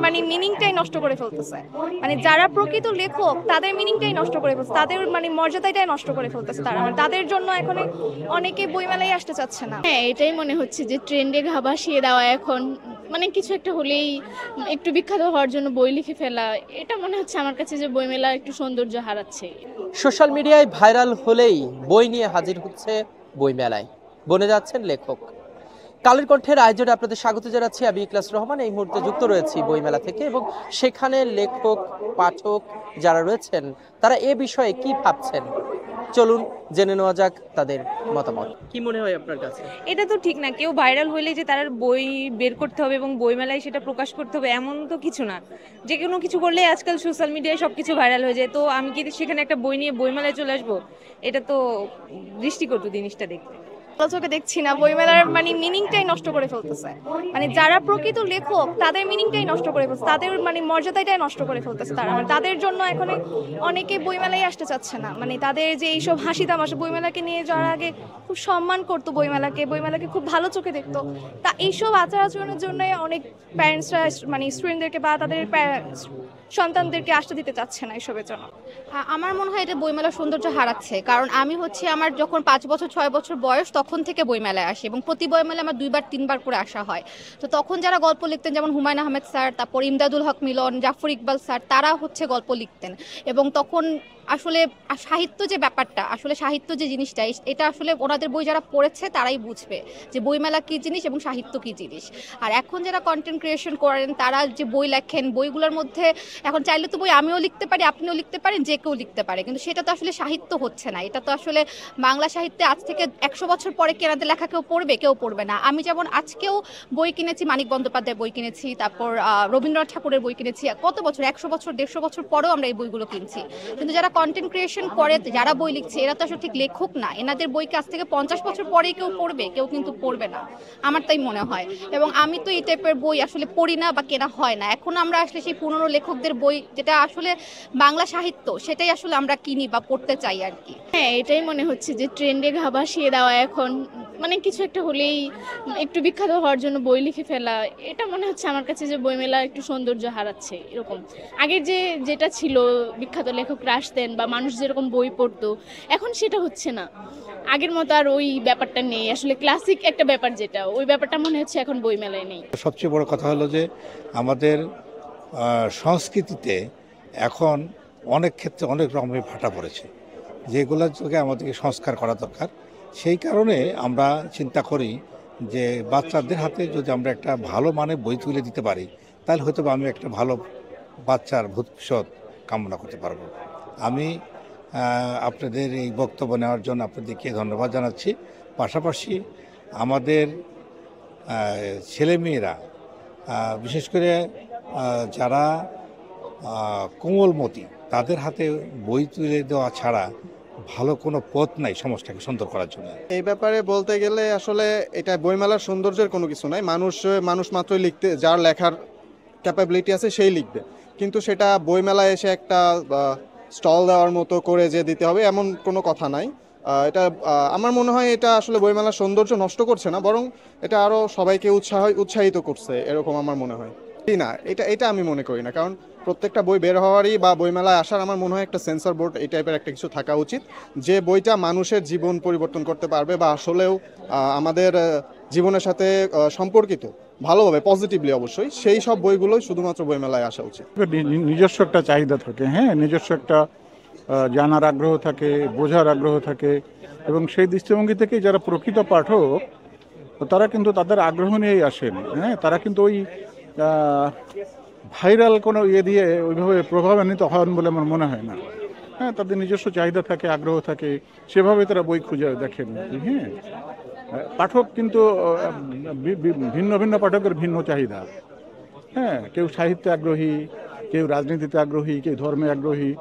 মানে মিনিংটাই নষ্ট করে ফেলতেছে। মানে যারা প্রকৃত লেখক তাদের মিনিংটাই নষ্ট করে ফেলতেছে, তাদের মানে মর্যাদাটাই নষ্ট করে ফেলতেছে তারা। মানে তাদের জন্য এখন অনেকে বইমেলায় আসতে চাচ্ছে না। হ্যাঁ, এটাই মনে হচ্ছে যে ট্রেন্ডে ঘা ভাসিয়ে দেওয়া এখন, মানে কিছু একটা হলেই একটু বিখ্যাত হওয়ার জন্য বই লিখে ফেলা, এটা মনে হচ্ছে আমার কাছে যে বইমেলা একটু সৌন্দর্য হারাচ্ছে। সোশ্যাল মিডিয়ায় ভাইরাল হলেই বই নিয়ে হাজির হচ্ছে বইমেলায়, বনে যাচ্ছেন লেখক। কালের কণ্ঠের আয়োজনে আপনাদের স্বাগত জানাচ্ছি, আমি ইখলাস রহমান। এই মুহূর্তে যুক্ত রয়েছি বইমেলা থেকে, এবং সেখানে লেখক পাঠক যারা রয়েছেন তারা এ বিষয়ে কি ভাবছেন চলুন জেনে নেওয়া যাক তাদের মতামত। কি মনে হয় আপনার কাছে? এটা তো ঠিক না, কেউ ভাইরাল হলে যে তার বই বের করতে হবে এবং বইমেলায় সেটা প্রকাশ করতে হবে এমন তো কিছু না। যে কোনো কিছু করলে আজকাল সোশ্যাল মিডিয়ায় সবকিছু ভাইরাল হয়ে যায়, তো আমি কি সেখানে একটা বই নিয়ে বইমেলায় চলে আসবো? এটা তো দৃষ্টিকটু জিনিসটা দেখতে। ভালো চোখে দেখছি না, বইমেলার মানে মিনিংটাই নষ্ট করে ফেলতেছে। মানে যারা প্রকৃত লেখক তাদের মিনিংটাই নষ্ট করে ফেলতেছে, তাদের মানে মর্যাদাটাই নষ্ট করে ফেলতেছে তারা। মানে তাদের জন্য এখন অনেকে বইমেলায় আসতে চাচ্ছে না। মানে তাদের যে এইসব হাসি তামাশা, বইমেলাকে নিয়ে যারা আগে খুব সম্মান করতো, বইমেলাকে খুব ভালো চোখে দেখতো, তা এইসব আচার আচরণের জন্য অনেক প্যারেন্টসরা মানে স্টুডেন্টদেরকে বা তাদের সন্তানদেরকে আসতে দিতে চাচ্ছে না এসবের জন্য। আমার মনে হয় এটা বইমেলার সৌন্দর্য হারাচ্ছে। কারণ আমি আমার যখন 5 বছর 6 বছর বয়স তখন থেকে বইমেলায় আসি, এবং প্রতি বইমেলায় আমার 2বার 3বার করে আসা হয়। তো তখন যারা গল্প লিখতেন, যেমন হুমায়ুন আহমেদ স্যার, তারপর ইমদাদুল হক মিলন, জাফর ইকবাল স্যার, তারা গল্প লিখতেন। এবং তখন আসলে সাহিত্য যে ব্যাপারটা, আসলে সাহিত্য যে জিনিসটা, এটা আসলে ওনাদের বই যারা পড়েছে তারাই বুঝবে যে বইমেলা কী জিনিস এবং সাহিত্য কী জিনিস। আর এখন যারা কন্টেন্ট ক্রিয়েশন করেন, তারা যে বই লেখেন, বইগুলোর মধ্যে এখন চাইলে তো বই আমিও লিখতে পারি, আপনিও লিখতে পারেন, যে কেউ লিখতে পারে, কিন্তু সেটা তো আসলে সাহিত্য হচ্ছে না। এটা তো আসলে বাংলা সাহিত্যে আজ থেকে 100 বছর পরে কেনাদের লেখা কেউ পড়বে, কেউ পড়বে না। আমি যেমন আজকেও বই কিনেছি, মানিক বন্দ্যোপাধ্যায়ের বই কিনেছি, তারপর রবীন্দ্রনাথ ঠাকুরের বই কিনেছি। কত বছর, 100 বছর 150 বছর পরেও আমরা এই বইগুলো কিনছি। কিন্তু যারা কন্টেন্ট ক্রিয়েশন করে, যারা বই লিখছে, এরা তো আসলে ঠিক লেখক না। এনাদের বই কাছ থেকে 50 বছর পরেই কেউ পড়বে, কেউ কিন্তু পড়বে না, আমার তাই মনে হয়। এবং আমি তো এই টাইপের বই আসলে পড়ি না বা কেনা হয় না। এখন আমরা আসলে সেই পুরনো লেখকদের বই, যেটা আসলে বাংলা সাহিত্য, সেটাই আসলে আমরা কিনি বা পড়তে চাই আর কি। হ্যাঁ, এটাই মনে হচ্ছে যে ট্রেন্ডে ঘা ভাসিয়ে দেওয়া এখন, মানে কিছু একটা হলেই একটু বিখ্যাত হওয়ার জন্য বই লিখে ফেলা, এটা মনে হচ্ছে আমার কাছে যে বইমেলা একটু সৌন্দর্য হারাচ্ছে। এরকম আগের যেটা ছিল, বিখ্যাত লেখকরা আসতেন বা মানুষ যেরকম বই পড়তো, এখন সেটা হচ্ছে না। আগের মতো আর ওই ব্যাপারটা নেই, আসলে ক্লাসিক একটা ব্যাপার যেটা, ওই ব্যাপারটা মনে হচ্ছে এখন বইমেলায় নেই। সবচেয়ে বড় কথা হলো যে আমাদের সংস্কৃতিতে এখন অনেক ক্ষেত্রে অনেক রকমের ভাটা পড়েছে, যেগুলোর যোগে আমাদেরকে সংস্কার করা দরকার। সেই কারণে আমরা চিন্তা করি যে বাচ্চাদের হাতে যদি আমরা একটা ভালো মানের বই তুলে দিতে পারি, তাহলে হয়তো আমি একটা ভালো বাচ্চার ভবিষ্যৎ কামনা করতে পারবো। আমি আপনাদের এই বক্তব্য নেওয়ার জন্য আপনাদেরকে ধন্যবাদ জানাচ্ছি। পাশাপাশি আমাদের ছেলেমেয়েরা, বিশেষ করে যারা কোমলমতি, তাদের হাতে বই তুলে দেওয়া ছাড়া ভালো কোনো পথ নাই সমাজটাকে সুন্দর করার জন্য। এই ব্যাপারে বলতে গেলে আসলে এটা বইমেলার সৌন্দর্যের কোনো কিছু নাই। মানুষ মাত্রই লিখতে, যার লেখার ক্যাপাবিলিটি আছে সেই লিখবে, কিন্তু সেটা বইমেলায় এসে একটা স্টল দেওয়ার মতো করে যে দিতে হবে এমন কোনো কথা নাই। এটা আমার মনে হয় এটা আসলে বইমেলার সৌন্দর্য নষ্ট করছে না, বরং এটা আরও সবাইকে উৎসাহিত করছে, এরকম আমার মনে হয়। না, এটা আমি মনে করি না, কারণ প্রত্যেকটা বই বের হওয়ারই বা বইমেলায় আসার আমার মনে হয় একটা সেন্সর বোর্ড, এই টাইপের একটা কিছু থাকা উচিত, যে বইটা মানুষের জীবন পরিবর্তন করতে পারবে বা আসলেও আমাদের জীবনের সাথে সম্পর্কিত ভালোভাবে, পজিটিভলি অবশ্যই, সেই সব বইগুলোই শুধুমাত্র বইমেলায় আসা উচিত। নিজস্ব একটা চাহিদা থাকে, হ্যাঁ, নিজস্ব একটা জানার আগ্রহ থাকে, বোঝার আগ্রহ থাকে, এবং সেই দৃষ্টিভঙ্গি থেকে যারা প্রকৃত পাঠক তারা কিন্তু তাদের আগ্রহ নিয়েই আসেন। হ্যাঁ, তারা কিন্তু ওই ভাইরাল কোনো দিয়ে ওইভাবে প্রভাবান্বিত হন বলে আমার মনে হয় না। হ্যাঁ, তাদের নিজস্ব চাহিদা থাকে, আগ্রহ থাকে, সেভাবে তারা বই খুঁজে দেখেন। হ্যাঁ, পাঠক কিন্তু ভিন্ন ভিন্ন পাঠকের ভিন্ন চাহিদা। হ্যাঁ, কেউ সাহিত্যে আগ্রহী, কেউ রাজনীতিতে আগ্রহী, কেউ ধর্মে আগ্রহী,